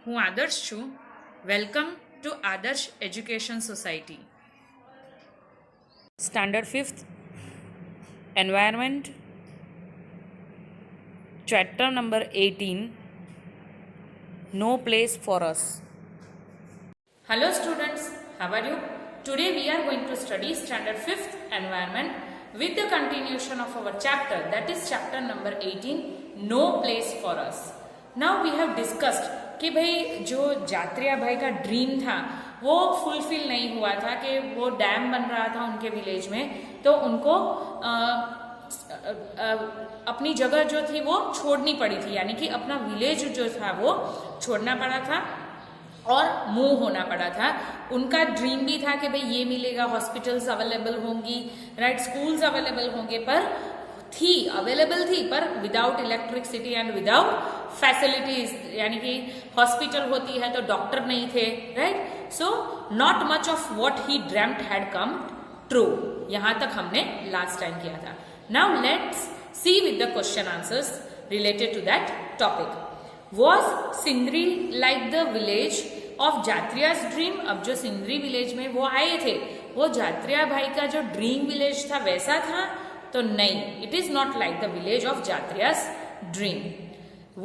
હું આદર્શ છું. વેલકમ ટુ આદર્શ education society. Standard 5th environment, chapter number 18, No Place for Us. Hello students, how are you? Today we are going to study standard 5th environment with the continuation of our chapter, that is chapter number 18, No Place for Us. Now we have discussed कि भाई जो जात्रिया भाई का dream था वो fulfil नहीं हुआ था, कि वो डैम बन रहा था उनके विलेज में, तो उनको अपनी जगह जो थी वो छोड़नी पड़ी थी, यानी कि अपना विलेज जो था वो छोड़ना पड़ा था और मूव होना पड़ा था. उनका ड्रीम भी था कि भाई ये मिलेगा, हॉस्पिटल्स अवेलेबल होंगी, राइट, स्कूल्स अवेलेबल होंगे, पर अवेलेबल थी पर without electricity and without facilities, यानी कि हॉस्पिटल होती है तो डॉक्टर नहीं थे, right. So not much of what he dreamed had come true. यहां तक हमने लास्ट टाइम किया था. Now let's see with the question answers related to that topic. Was Sindri like the village of Jatriya's dream? अब जो Sindri village में वो आए थे, वो जात्रिया भाई का जो ड्रीम विलेज था वैसा था? तो नहीं, it is not like the village of Jatriya's dream.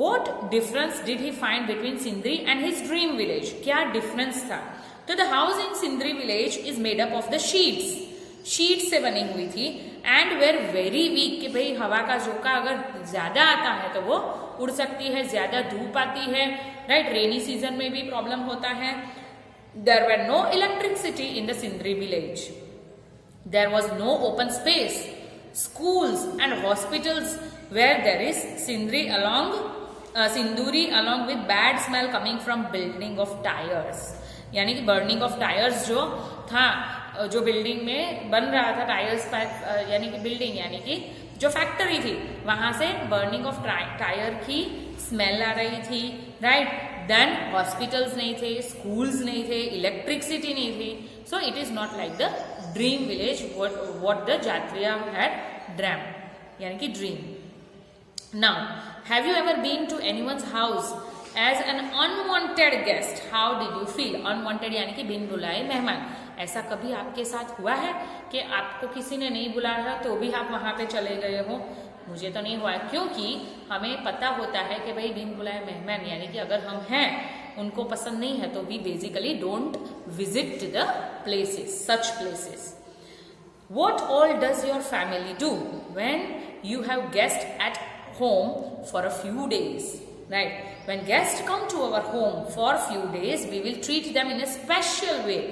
What difference did he find between Sindri and his dream village? क्या डिफरेंस था? तो the house in Sindri village is made up of the sheets. Sheet से बनी हुई थी एंड वेर वेरी वीक, कि भाई हवा का झोंका अगर ज्यादा आता है तो वो उड़ सकती है, ज्यादा धूप आती है, राइट, रेनी सीजन में भी प्रॉब्लम होता है. There were no electricity in the Sindri village. There was no open space. Schools and hospitals where there is Sinduri along with bad smell coming from building of tires. यानी कि burning of tires जो था, जो building में बन रहा था tyres, यानी कि बिल्डिंग, यानी कि जो फैक्ट्री थी वहां से बर्निंग ऑफ टायर की स्मेल आ रही थी, राइट. देन हॉस्पिटल्स नहीं थे, स्कूल्स नहीं थे, इलेक्ट्रिसिटी नहीं थी. So it is not like the dream village what the Jatria had dreamt, यानी कि dream. Now, have you ever been to anyone's house as an unwanted guest? How did you feel? Unwanted यानी कि बिन बुलाए मेहमान. ऐसा कभी आपके साथ हुआ है कि आपको किसी ने नहीं बुलाया तो भी आप वहां पे चले गए हो? मुझे तो नहीं हुआ है, क्योंकि हमें पता होता है कि भाई बिन बुलाए मेहमान, यानी कि अगर हम हैं, उनको पसंद नहीं है, तो we basically don't visit the places, such places. What all does your family do when you have guests at home for a few days? Right? When guests come to our home for a few days, we will treat them in a special way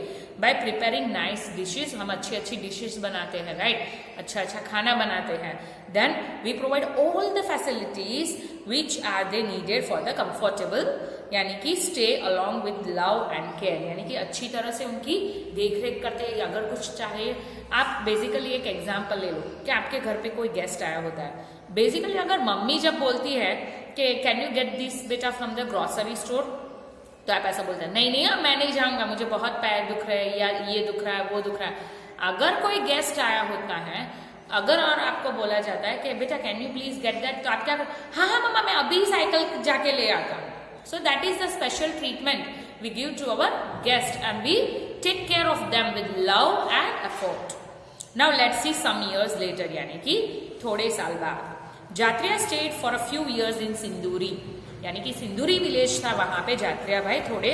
by preparing nice dishes. हम अच्छी dishes बनाते हैं, right, अच्छा खाना बनाते हैं. Then we provide all the facilities which are they needed for the comfortable, यानी कि stay along with love and care, यानी कि अच्छी तरह से उनकी देखरेख करते हैं. अगर कुछ चाहे, आप बेसिकली एक एग्जाम्पल ले लो कि आपके घर पे कोई गेस्ट आया होता है. बेसिकली अगर मम्मी जब बोलती है कि कैन यू गेट दिस बेटा फ्रॉम द ग्रोसरी स्टोर, तो आप ऐसा बोलते हैं, नहीं मैं नहीं जाऊंगा, मुझे बहुत पैर दुख रहे हैं, या ये दुख रहा है, वो दुख रहा है. अगर कोई गेस्ट आया होता है, अगर और आपको बोला जाता है कि बेटा can you please get that, तो आप क्या, हाँ मम्मा मैं अभी साइकिल जाके ले आता हूँ. So that is the special treatment we give to our guest and we take care of them with love and effort. Now let's see some years later, यानी कि थोड़े साल बाद. जात्रिया stayed for a few years in सिंदूरी, यानी कि सिंदूरी village था, वहां पे जात्रिया भाई थोड़े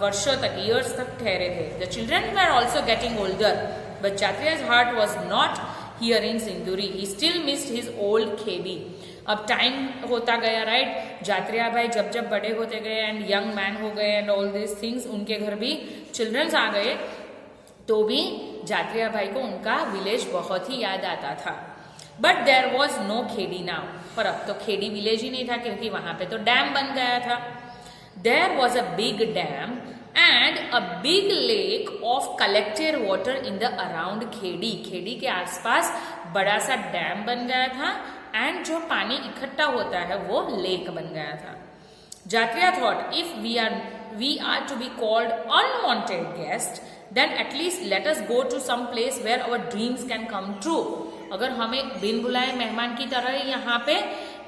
वर्षों तक, ईयर्स तक ठहरे थे. The children were also getting older but Jatriya's heart was not here in Sinduri. He still missed his old Khebi. अब टाइम होता गया, राइट, जात्रिया भाई जब बड़े होते गए एंड यंग मैन हो गए एंड ऑल दिस थिंग्स, उनके घर भी चिल्ड्रंस आ गए, तो भी जात्रिया भाई को उनका विलेज बहुत ही याद आता था. But there was no Khedi now. पर अब तो खेड़ी विलेज ही नहीं था, क्योंकि वहां पे तो डैम बन गया था. There was a big dam and a big lake of collected water in the around Khedi. Khedi के आसपास बड़ा सा डैम बन गया था एंड जो पानी इकट्ठा होता है वो लेक बन गया था. Jatriya thought if we are to be called unwanted guest, then at least let us go to some place where our dreams can come true. अगर हमें बिन बुलाए मेहमान की तरह यहाँ पे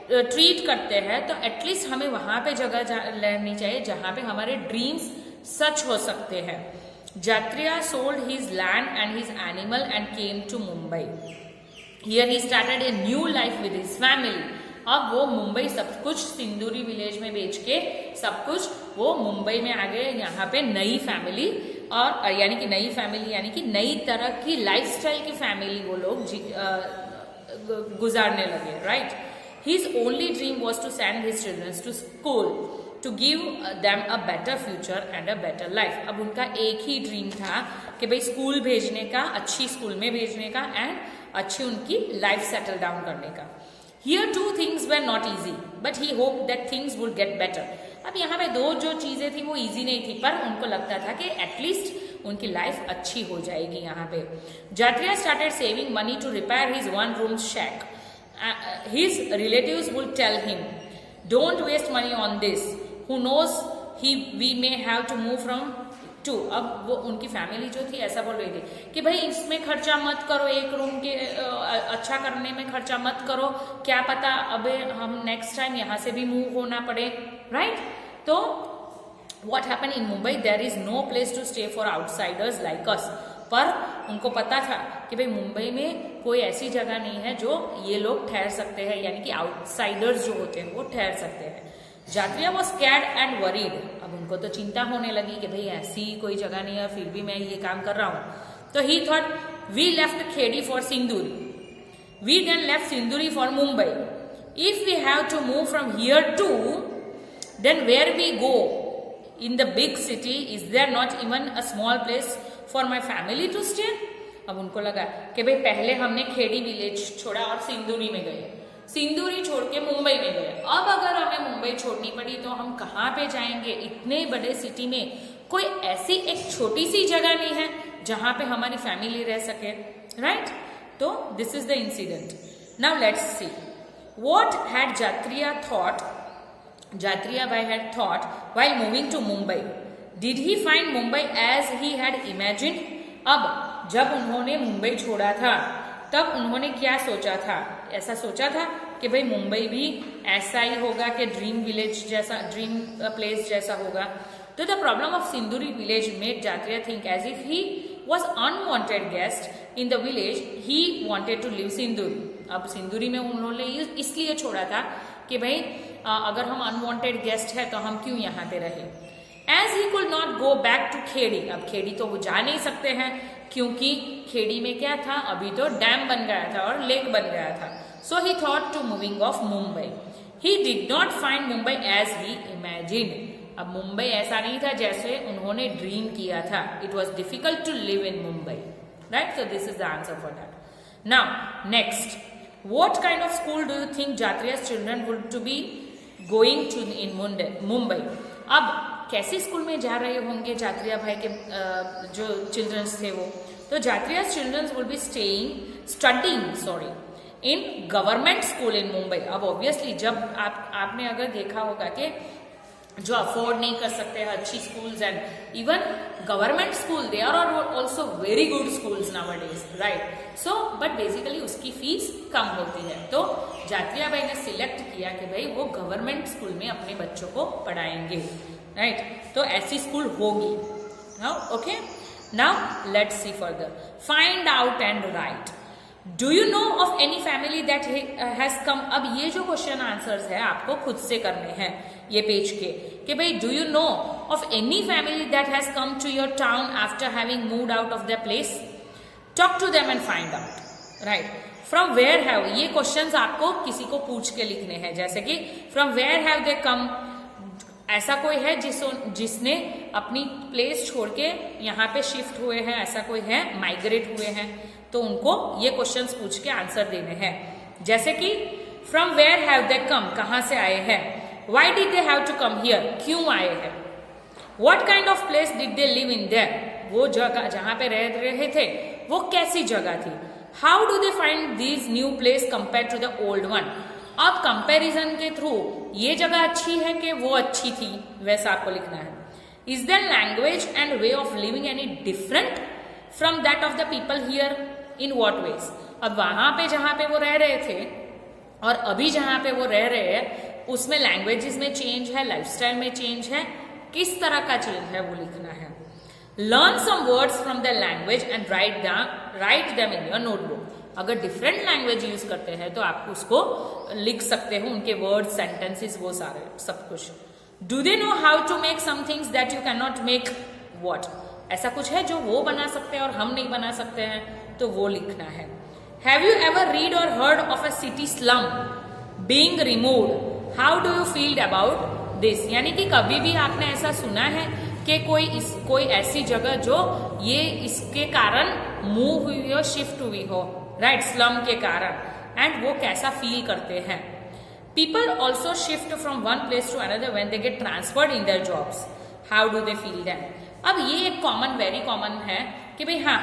ट्रीट करते हैं तो एटलीस्ट हमें वहां पे जगह लेनी चाहिए जहां पे हमारे ड्रीम्स सच हो सकते हैं. जात्रिया sold his land and his animal and came to Mumbai. Here he started a new life with his family. अब वो मुंबई सब कुछ सिंदूरी विलेज में बेच के सब कुछ वो मुंबई में आ गए. यहाँ पे नई फैमिली और यानी कि नई फैमिली यानी कि नई तरह की लाइफस्टाइल की फैमिली वो लोग गुजारने लगे. Right. His only dream was to send his children to school to give them a better future and a better life. अब उनका एक ही ड्रीम था कि भाई स्कूल भेजने का, अच्छी स्कूल में भेजने का एंड अच्छी उनकी लाइफ सेटल डाउन करने का. Here two things were not easy, but he hoped that things would get better. अब यहाँ पे दो जो चीजें थी वो इजी नहीं थी, पर उनको लगता था कि एटलीस्ट उनकी लाइफ अच्छी हो जाएगी. यहाँ पे जात्रिया started saving money to repair his one-room shack. His relatives would tell him, "Don't waste money on this. Who knows? We may have to move from to." अब वो उनकी फैमिली जो थी ऐसा बोल रही थी कि भाई इसमें खर्चा मत करो, एक रूम के अच्छा करने में खर्चा मत करो, क्या पता अब हम नेक्स्ट टाइम यहाँ से भी मूव होना पड़े. राइट. तो what happened in Mumbai? There is no place to stay for outsiders like us. पर उनको पता था कि भाई मुंबई में कोई ऐसी जगह नहीं है जो ये लोग ठहर सकते हैं, यानी कि आउटसाइडर्स जो होते हैं वो ठहर सकते हैं. जात्रिया was scared and worried. अब उनको तो चिंता होने लगी कि भाई ऐसी कोई जगह नहीं है, फिर भी मैं ये काम कर रहा हूँ. तो he thought, we left Khedi for Sinduri. We then left Sinduri for Mumbai. If we have to move from here too, then where we go? In the big city, is there not even a small place for my family to stay? अब उनको लगा कि भाई पहले हमने Khedi village छोड़ा और सिंदूरी में गए, सिंदूरी छोड़ के मुंबई में गए. अब अगर हमें मुंबई छोड़नी पड़ी तो हम कहाँ पे जाएंगे? इतने बड़े सिटी में कोई ऐसी एक छोटी सी जगह नहीं है जहां पे हमारी फैमिली रह सके. राइट. तो this is the incident. Now let's see what had Jatriya thought. Jatriya Bhai had thought while moving to Mumbai. Did he find Mumbai as he had imagined? अब जब उन्होंने मुंबई छोड़ा था तब उन्होंने क्या सोचा था? ऐसा सोचा था कि भाई मुंबई भी ऐसा ही होगा कि ड्रीम विलेज जैसा, ड्रीम प्लेस जैसा होगा. तो the problem of Sinduri village made Jatriya think as if he was unwanted guest in the village. He wanted to live Sinduri. अब सिंदूरी में उन्होंने इसलिए छोड़ा था कि भाई अगर हम अनवांटेड गेस्ट है तो हम क्यों यहाँ पे रहे. As he could not go back to Khedi. अब खेड़ी तो वो जा नहीं सकते हैं क्योंकि खेड़ी में क्या था, अभी तो डैम बन गया था और लेक बन गया था. So he thought to moving of Mumbai. He did not find Mumbai as he imagine. अब मुंबई ऐसा नहीं था जैसे उन्होंने ड्रीम किया था. It was difficult to live in Mumbai. Right. So this is the answer for that. Now next, what kind of school do you think Jatriya's children would to be going to in Mumbai? अब कैसे school में जा रहे होंगे जात्रिया भाई के जो children's थे वो. तो जात्रिया's children would be studying in government school इन मुंबई. अब ऑब्वियसली जब आपने अगर देखा होगा कि जो अफोर्ड नहीं कर सकते हैं अच्छी schools and even government school, they are also very good schools nowadays. Right. So but basically उसकी फीस कम होती है. तो जात्रिया भाई ने सिलेक्ट किया कि भाई वो गवर्नमेंट स्कूल में अपने बच्चों को पढ़ाएंगे. राइट. तो ऐसी स्कूल होगी. Okay. Now let's C further. Find out and right. Do you know of any family that has कम. अब ये जो क्वेश्चन आंसर्स है आपको खुद से करने हैं ये पेज के कि भाई do you know of any family that has come to your town after having moved out of the place. Talk to them and find out. Right. From where have, ये क्वेश्चंस आपको किसी को पूछ के लिखने हैं. जैसे कि from where have they come. ऐसा कोई है जिसने अपनी प्लेस छोड़ के यहाँ पे शिफ्ट हुए हैं, ऐसा कोई है, माइग्रेट हुए हैं, तो उनको ये क्वेश्चंस पूछ के आंसर देने हैं. जैसे कि from where have they come, कहाँ से आए हैं. Why did they have to come here, क्यों आए हैं. What kind of place did they live in there, वो जगह जहां पे रह रहे थे वो कैसी जगह थी. How do they find this new place compare to the old one. अब कंपैरिजन के थ्रू ये जगह अच्छी है कि वो अच्छी थी, वैसा आपको लिखना है. Is there language and way of living any different from that of the people here, in what ways. अब वहां पे जहां पे वो रह रहे थे और अभी जहाँ पे वो रह रहे हैं उसमें लैंग्वेजेस में चेंज है, लाइफस्टाइल में चेंज है, किस तरह का चेंज है वो लिखना है। Learn some words from the language and write them in your notebook. अगर डिफरेंट लैंग्वेज यूज करते हैं तो आप उसको लिख सकते हो, उनके वर्ड्स, सेंटेंसेस, वो सारे सब कुछ। Do they know how to make some things that you can not make what. ऐसा कुछ है जो वो बना सकते हैं और हम नहीं बना सकते हैं, तो वो लिखना है। हैव यू एवर रीड और heard of a city slum being removed, how do you feel about this. यानी कि कभी भी आपने ऐसा सुना है कि कोई ऐसी जगह जो ये इसके कारण मूव हुई हो, शिफ्ट हुई हो, राइट, स्लम के कारण, एंड वो कैसा फील करते हैं। People also shift from one place to another when they get transferred in their jobs, how do they feel them. अब ये एक कॉमन, वेरी कॉमन है कि भाई हाँ,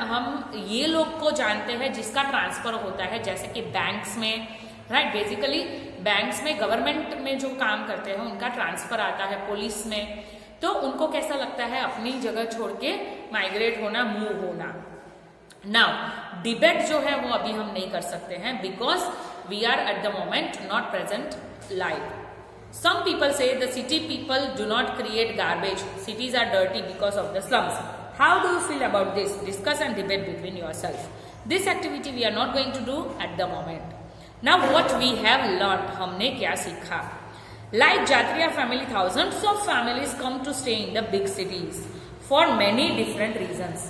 हम ये लोग को जानते हैं जिसका ट्रांसफर होता है, जैसे कि बैंक्स में, राइट, बेसिकली बैंक्स में, गवर्नमेंट में जो काम करते हैं उनका ट्रांसफर आता है, पुलिस में, तो उनको कैसा लगता है अपनी जगह छोड़ के माइग्रेट होना, मूव होना। नाउ डिबेट जो है वो अभी हम नहीं कर सकते हैं because we are at the moment not present live. Some people say the city people do not create garbage. Cities are dirty because of the slums. How do you feel about this? Discuss and debate between yourself. This activity we are not going to do at the moment. Now what we have learned, हमने क्या सीखा? Like Jatriya family, thousands of families come to stay in the big cities for many different reasons.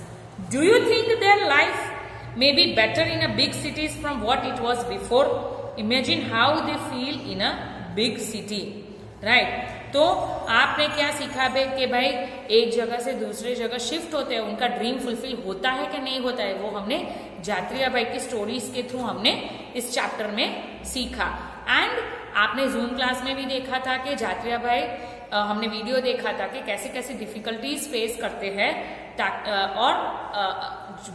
Do you think their life may be better in a big cities from what it was before? Imagine how they feel in a big city, right. तो आपने क्या सीखा कि भाई एक जगह से दूसरे जगह शिफ्ट होते हैं, उनका ड्रीम फुलफिल होता है कि नहीं होता है, वो हमने जात्रिया बाई की स्टोरीज के थ्रू हमने इस चैप्टर में सीखा। एंड आपने जूम क्लास में भी देखा था कि जात्रिया बाई, हमने वीडियो देखा था कि कैसे कैसे डिफिकल्टीज फेस करते हैं, और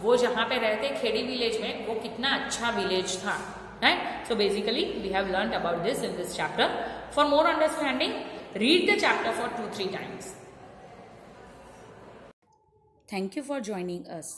वो जहाँ पे रहते खेड़ी विलेज में, वो कितना अच्छा विलेज था, right? So basically we have learnt about this in this chapter. For more understanding, read the chapter for 2-3 times. Thank you for joining us.